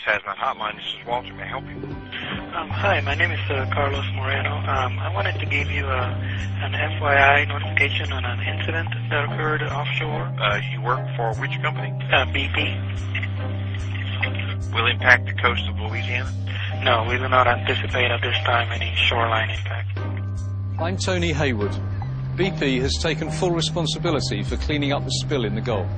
Hazmat Hotline. This is Walter. May I help you? Hi, my name is Carlos Moreno. I wanted to give you an FYI notification on an incident that occurred offshore. You work for which company? BP. Will impact the coast of Louisiana? No, we do not anticipate at this time any shoreline impact. I'm Tony Hayward. BP has taken full responsibility for cleaning up the spill in the Gulf.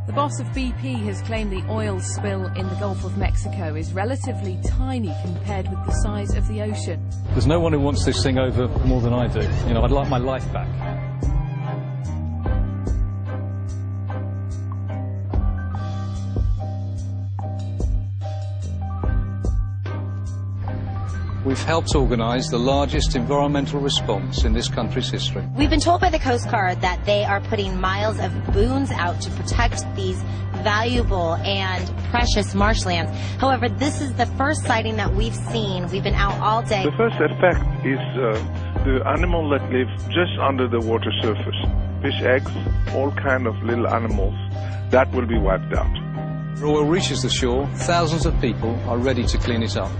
The boss of BP has claimed the oil spill in the Gulf of Mexico is relatively tiny compared with the size of the ocean. There's no one who wants this thing over more than I do. You know, I'd like my life back. We've helped organise the largest environmental response in this country's history. We've been told by the Coast Guard that they are putting miles of booms out to protect these valuable and precious marshlands. However, this is the first sighting that we've seen. We've been out all day. The first effect is the animal that live just under the water surface. Fish eggs, all kind of little animals, that will be wiped out. When oil reaches the shore, thousands of people are ready to clean it up.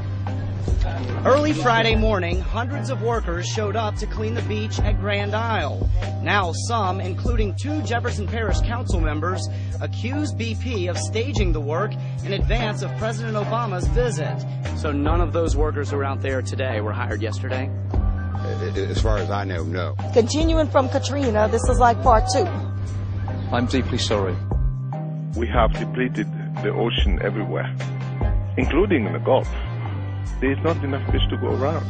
Early Friday morning, hundreds of workers showed up to clean the beach at Grand Isle. Now some, including 2 Jefferson Parish Council members, accuse BP of staging the work in advance of President Obama's visit. So none of those workers who are out there today were hired yesterday? As far as I know, no. Continuing from Katrina, this is like part 2. I'm deeply sorry. We have depleted the ocean everywhere, including in the Gulf. There's not enough fish to go around.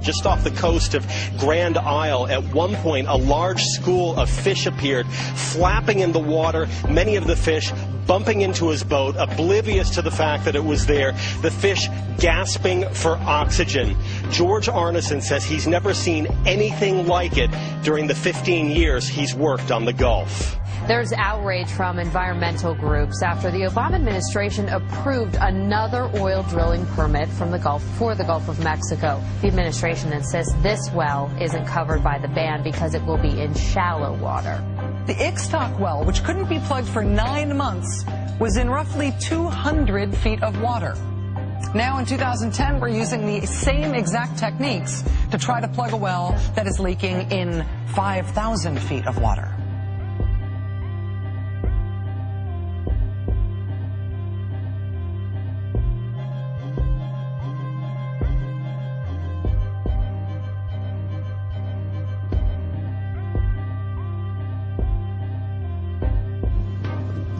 Just off the coast of Grand Isle, at one point, a large school of fish appeared, flapping in the water, many of the fish bumping into his boat, oblivious to the fact that it was there, the fish gasping for oxygen. George Arneson says he's never seen anything like it during the 15 years he's worked on the Gulf. There's outrage from environmental groups after the Obama administration approved another oil drilling permit from the Gulf for the Gulf of Mexico. The administration insists this well isn't covered by the ban because it will be in shallow water. The Ixtoc well, which couldn't be plugged for 9 months, was in roughly 200 feet of water. Now in 2010, we're using the same exact techniques to try to plug a well that is leaking in 5,000 feet of water.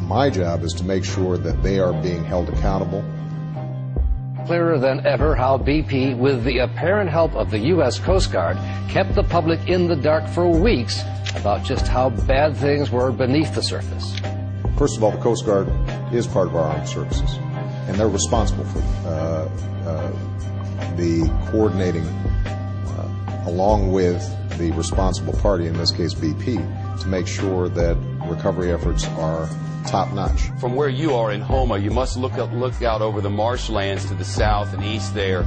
My job is to make sure that they are being held accountable. Clearer than ever how BP, with the apparent help of the U.S. Coast Guard, kept the public in the dark for weeks about just how bad things were beneath the surface. First of all, the Coast Guard is part of our armed services, and they're responsible for the coordinating along with the responsible party, in this case BP, to make sure that recovery efforts are top-notch. From where you are in Houma, you must look out over the marshlands to the south and east there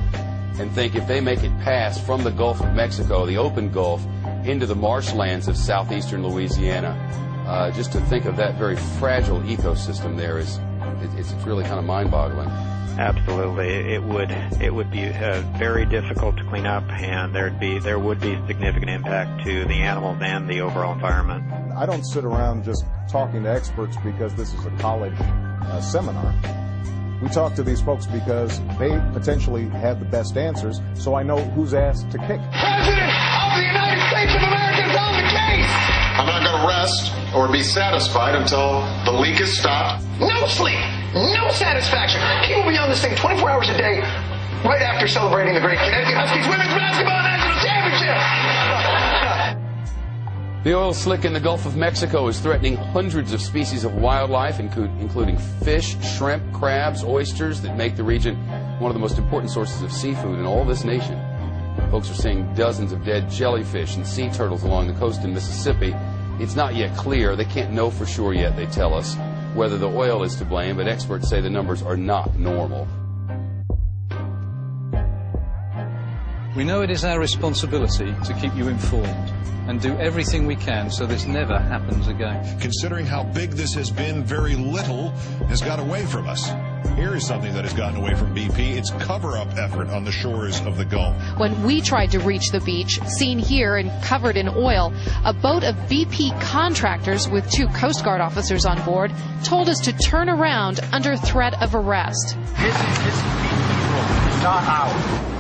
and think if they make it past from the Gulf of Mexico, the open Gulf, into the marshlands of southeastern Louisiana, just to think of that very fragile ecosystem there it's really kind of mind-boggling. Absolutely, it would be very difficult to clean up, and there would be significant impact to the animals and the overall environment. I don't sit around just talking to experts because this is a college seminar. We talk to these folks because they potentially have the best answers, so I know whose ass to kick. President of the United States of America is on the case! I'm not going to rest or be satisfied until the leak is stopped. No sleep, no satisfaction. He will be on this thing 24 hours a day right after celebrating the great Connecticut Huskies Women's Basketball National Championship. The oil slick in the Gulf of Mexico is threatening hundreds of species of wildlife, including fish, shrimp, crabs, oysters that make the region one of the most important sources of seafood in all this nation. Folks are seeing dozens of dead jellyfish and sea turtles along the coast in Mississippi. It's not yet clear. They can't know for sure yet, they tell us, whether the oil is to blame, but experts say the numbers are not normal. We know it is our responsibility to keep you informed and do everything we can so this never happens again. Considering how big this has been, very little has got away from us. Here is something that has gotten away from BP. Its cover-up effort on the shores of the Gulf. When we tried to reach the beach, seen here and covered in oil, a boat of BP contractors with 2 Coast Guard officers on board told us to turn around under threat of arrest. This is BP, not ours.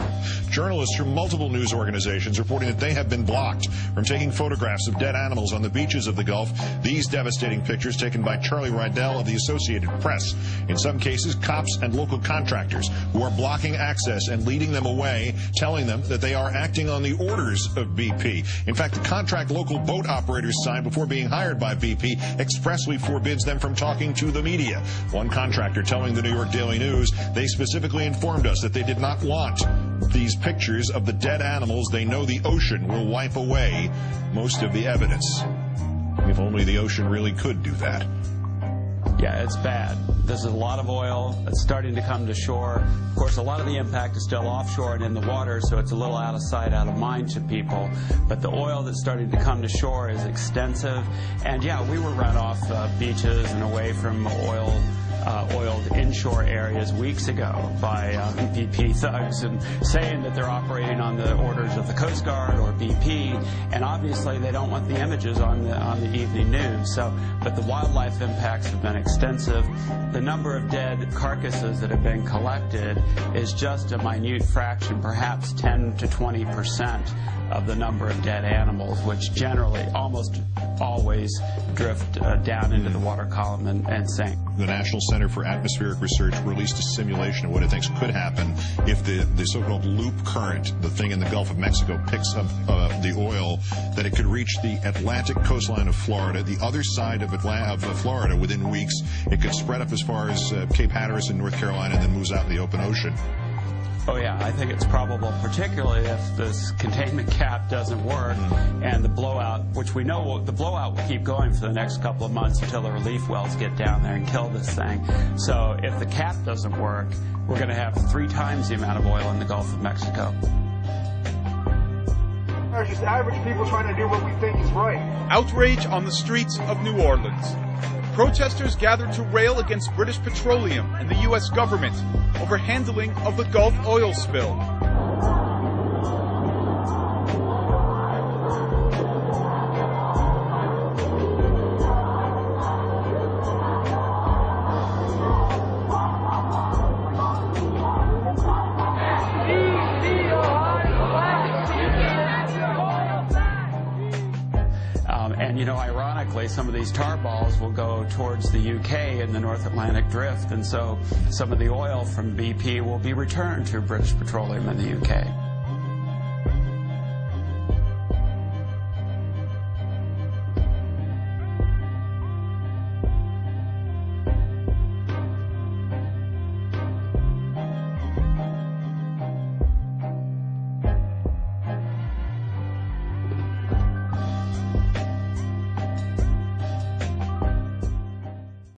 Journalists from multiple news organizations reporting that they have been blocked from taking photographs of dead animals on the beaches of the Gulf. These devastating pictures taken by Charlie Rydell of the Associated Press. In some cases, cops and local contractors who are blocking access and leading them away, telling them that they are acting on the orders of BP. In fact, the contract local boat operators signed before being hired by BP expressly forbids them from talking to the media. One contractor telling the New York Daily News they specifically informed us that they did not want these pictures of the dead animals. They know the ocean will wipe away most of the evidence. If only the ocean really could do that. Yeah, it's bad. There's a lot of oil that's starting to come to shore. Of course, a lot of the impact is still offshore and in the water, so it's a little out of sight, out of mind to people. But the oil that's starting to come to shore is extensive. And yeah, we were run off beaches and away from oiled inshore areas weeks ago by BP thugs and saying that they're operating on the orders of the Coast Guard or BP, and obviously they don't want the images on the evening news. But the wildlife impacts have been extensive. The number of dead carcasses that have been collected is just a minute fraction, perhaps 10 to 20% of the number of dead animals, which generally almost always drift down into the water column and sink. The National Center for Atmospheric Research released a simulation of what it thinks could happen if the so-called loop current, the thing in the Gulf of Mexico, picks up the oil, that it could reach the Atlantic coastline of Florida, the other side of Florida within weeks. It could spread up as far as Cape Hatteras in North Carolina and then moves out in the open ocean. Oh yeah, I think it's probable, particularly if this containment cap doesn't work and the blowout, which we know the blowout will keep going for the next couple of months until the relief wells get down there and kill this thing. So if the cap doesn't work, we're going to have 3 times the amount of oil in the Gulf of Mexico. We're just average people trying to do what we think is right. Outrage on the streets of New Orleans. Protesters gathered to rail against British Petroleum and the U.S. government over handling of the Gulf oil spill. And, you know, ironically, some of these tar balls will go towards the UK and the North Atlantic Drift, and so some of the oil from BP will be returned to British Petroleum in the UK.